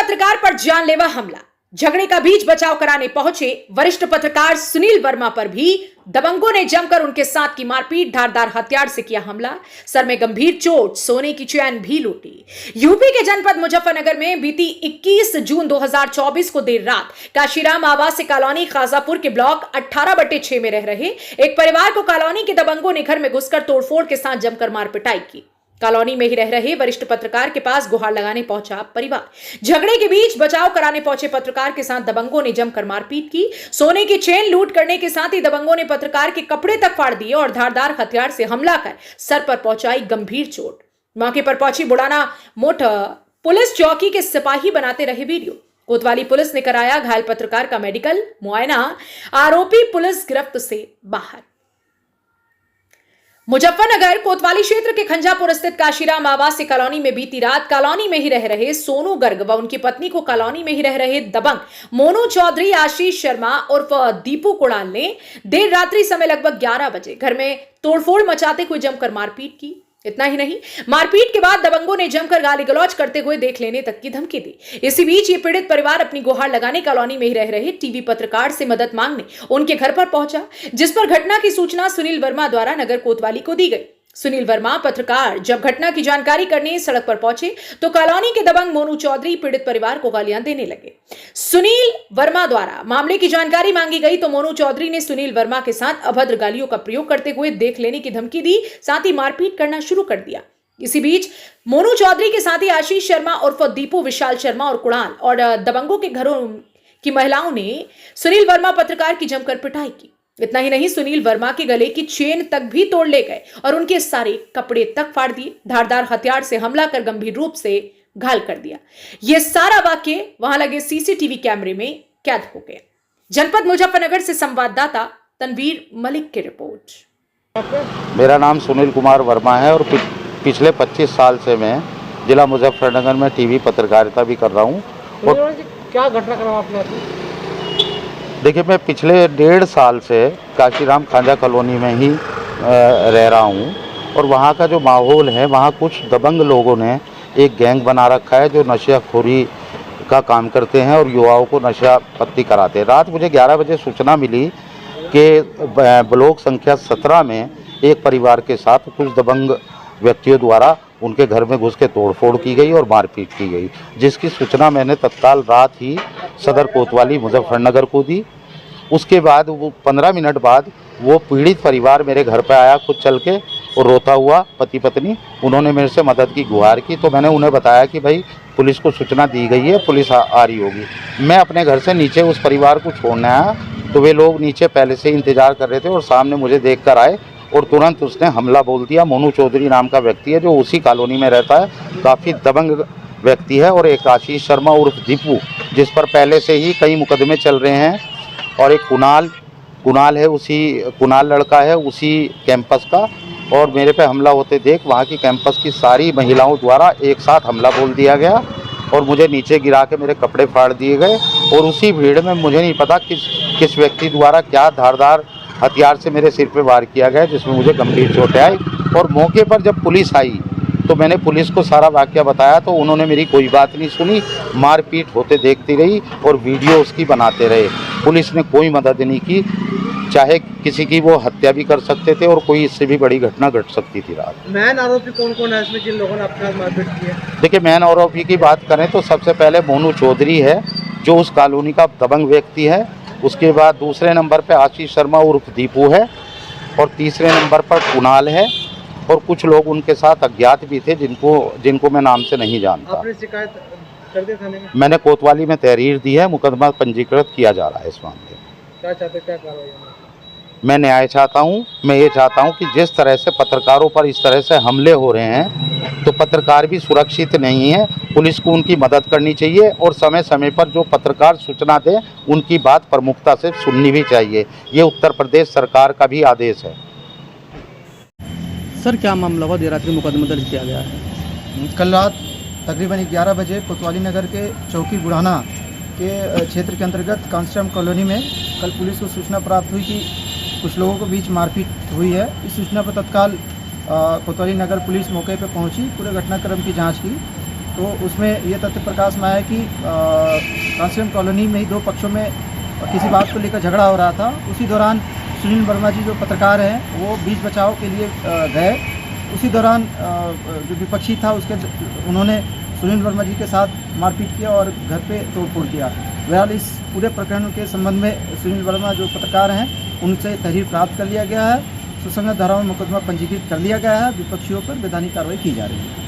पत्रकार पर जानलेवा हमला। झगड़े का बीच बचाव कराने पहुंचे वरिष्ठ पत्रकार सुनील वर्मा पर भी दबंगों ने जमकर उनके साथ की मारपीट, धारदार हथियार से किया हमला। सर में गंभीर चोट, सोने की चैन भी लूटी। यूपी के जनपद मुजफ्फरनगर में बीती 21 जून 2024 को देर रात काशीराम आवासीय कॉलोनी खाजापुर के ब्लॉक 18/6 में रह रहे एक परिवार को कॉलोनी के दबंगों ने घर में घुसकर तोड़फोड़ के साथ जमकर मार पिटाई की। कॉलोनी में ही रह रहे वरिष्ठ पत्रकार के पास गुहार लगाने पहुंचा परिवार। झगड़े के बीच बचाव कराने पहुंचे पत्रकार के साथ दबंगों ने जमकर मारपीट की। सोने की चेन लूट करने के साथ ही दबंगों ने पत्रकार के कपड़े तक फाड़ दिए और धारदार हथियार से हमला कर सर पर पहुंचाई गंभीर चोट। मौके पर पहुंची बुढ़ाना मोठ पुलिस चौकी के सिपाही बनाते रहे वीडियो। कोतवाली पुलिस ने कराया घायल पत्रकार का मेडिकल मुआयना। आरोपी पुलिस गिरफ्त से बाहर। मुजफ्फरनगर कोतवाली क्षेत्र के खंजापुर स्थित काशीराम आवासीय कॉलोनी में बीती रात कॉलोनी में ही रह रहे सोनू गर्ग व उनकी पत्नी को कॉलोनी में ही रह रहे दबंग मोनू चौधरी, आशीष शर्मा उर्फ दीपू कुणाल ने देर रात्रि समय लगभग 11 बजे घर में तोड़फोड़ मचाते हुए जमकर मारपीट की। इतना ही नहीं, मारपीट के बाद दबंगों ने जमकर गाली गलौज करते हुए देख लेने तक की धमकी दी। इसी बीच ये पीड़ित परिवार अपनी गुहार लगाने कॉलोनी में ही रह रहे टीवी पत्रकार से मदद मांगने उनके घर पर पहुंचा, जिस पर घटना की सूचना सुनील वर्मा द्वारा नगर कोतवाली को दी गई। सुनील वर्मा पत्रकार जब घटना की जानकारी करने सड़क पर पहुंचे तो कॉलोनी के दबंग मोनू चौधरी पीड़ित परिवार को गालियां देने लगे। सुनील वर्मा द्वारा मामले की जानकारी मांगी गई तो मोनू चौधरी ने सुनील वर्मा के साथ अभद्र गालियों का प्रयोग करते हुए देख लेने की धमकी दी, साथ ही मारपीट करना शुरू कर दिया। इसी बीच मोनू चौधरी के साथ ही आशीष शर्मा उर्फ दीपू, विशाल शर्मा और कुणाल और दबंगों के घरों की महिलाओं ने सुनील वर्मा पत्रकार की जमकर पिटाई की। इतना ही नहीं, सुनील वर्मा के गले की चेन तक भी तोड़ ले गए और उनके सारे कपड़े तक फाड़ दिए। धारदार हथियार से हमला कर गंभीर रूप से घायल कर दिया। यह सारा वाक्य वहां लगे सीसीटीवी कैमरे में कैद हो गया। जनपद मुजफ्फरनगर से संवाददाता तनवीर मलिक की रिपोर्ट। मेरा नाम सुनील कुमार वर्मा है और पिछले 25 साल से मैं जिला मुजफ्फरनगर में टीवी पत्रकारिता भी कर रहा हूँ। और क्या घटना करा आपने? देखिए, मैं पिछले 1.5 साल से काशीराम खांजा कॉलोनी में ही रह रहा हूँ और वहाँ का जो माहौल है, वहाँ कुछ दबंग लोगों ने एक गैंग बना रखा है जो नशाखोरी का काम करते हैं और युवाओं को नशा पत्ती कराते हैं। रात मुझे 11 बजे सूचना मिली कि ब्लॉक संख्या 17 में एक परिवार के साथ कुछ दबंग व्यक्तियों द्वारा उनके घर में घुस के तोड़फोड़ की गई और मारपीट की गई, जिसकी सूचना मैंने तत्काल रात ही सदर कोतवाली मुजफ्फरनगर को दी। उसके बाद वो 15 मिनट बाद वो पीड़ित परिवार मेरे घर पर आया खुद चल के और रोता हुआ पति पत्नी। उन्होंने मेरे से मदद की गुहार की तो मैंने उन्हें बताया कि भाई पुलिस को सूचना दी गई है, पुलिस आ रही होगी। मैं अपने घर से नीचे उस परिवार को छोड़ने आया तो वे लोग नीचे पहले से ही इंतज़ार कर रहे थे और सामने मुझे देख कर आए और तुरंत उसने हमला बोल दिया। मोनू चौधरी नाम का व्यक्ति है जो उसी कॉलोनी में रहता है, काफ़ी दबंग व्यक्ति है, और एक आशीष शर्मा उर्फ दीपू जिस पर पहले से ही कई मुकदमे चल रहे हैं, और एक कुणाल है, उसी कुणाल लड़का है उसी कैंपस का। और मेरे पे हमला होते देख वहाँ की कैंपस की सारी महिलाओं द्वारा एक साथ हमला बोल दिया गया और मुझे नीचे गिरा के मेरे कपड़े फाड़ दिए गए। और उसी भीड़ में मुझे नहीं पता किस व्यक्ति द्वारा क्या धारदार हथियार से मेरे सिर पे वार किया गया, जिसमें मुझे गंभीर चोटें आई। और मौके पर जब पुलिस आई तो मैंने पुलिस को सारा वाकया बताया तो उन्होंने मेरी कोई बात नहीं सुनी, मारपीट होते देखती रही और वीडियो उसकी बनाते रहे। पुलिस ने कोई मदद नहीं की, चाहे किसी की वो हत्या भी कर सकते थे और कोई इससे भी बड़ी घटना घट सकती थी रात। मैन आरोपी कौन कौन है इसमें जिन लोगों ने अपना मारपीट किया? देखिए, मैन आरोपी की बात करें तो सबसे पहले मोनू चौधरी है जो उस कॉलोनी का दबंग व्यक्ति है। उसके बाद दूसरे नंबर पे आशीष शर्मा उर्फ दीपू है और तीसरे नंबर पर कुणाल है और कुछ लोग उनके साथ अज्ञात भी थे जिनको मैं नाम से नहीं जानता। आपने शिकायत कर दी थाने में? मैंने कोतवाली में तहरीर दी है, मुकदमा पंजीकृत किया जा रहा है इस मामले में। क्या चाहते, क्या कार्रवाई? मैं न्याय चाहता हूँ। मैं ये चाहता हूँ कि जिस तरह से पत्रकारों पर इस तरह से हमले हो रहे हैं तो पत्रकार भी सुरक्षित नहीं है। पुलिस को उनकी मदद करनी चाहिए और समय समय पर जो पत्रकार सूचना दें उनकी बात प्रमुखता से सुननी भी चाहिए। ये उत्तर प्रदेश सरकार का भी आदेश है। सर, क्या मामला हुआ? देर रात्रि मुकदमा दर्ज किया गया है। कल रात तकरीबन 11 बजे कोतवाली नगर के चौकी बुढ़ाना के क्षेत्र के अंतर्गत कांस्टेम कॉलोनी में कल पुलिस को सूचना प्राप्त हुई कि कुछ लोगों के बीच मारपीट हुई है। इस सूचना पर तत्काल कोतवाली नगर पुलिस मौके पर पहुंची, पूरे घटनाक्रम की जांच की तो उसमें ये तथ्य प्रकाश में आया कि कांस्टेम कॉलोनी में ही दो पक्षों में किसी बात को लेकर झगड़ा हो रहा था। उसी दौरान सुनील वर्मा जी जो पत्रकार हैं वो बीच बचाव के लिए गए। उसी दौरान जो विपक्षी था उन्होंने सुनील वर्मा जी के साथ मारपीट किया और घर पे तोड़फोड़ किया। बहरहाल इस पूरे प्रकरण के संबंध में सुनील वर्मा जो पत्रकार हैं उनसे तहरीर प्राप्त कर लिया गया है। सुसंगत धाराओं में मुकदमा पंजीकृत कर लिया गया है। विपक्षियों पर वैधानिक कार्रवाई की जा रही है।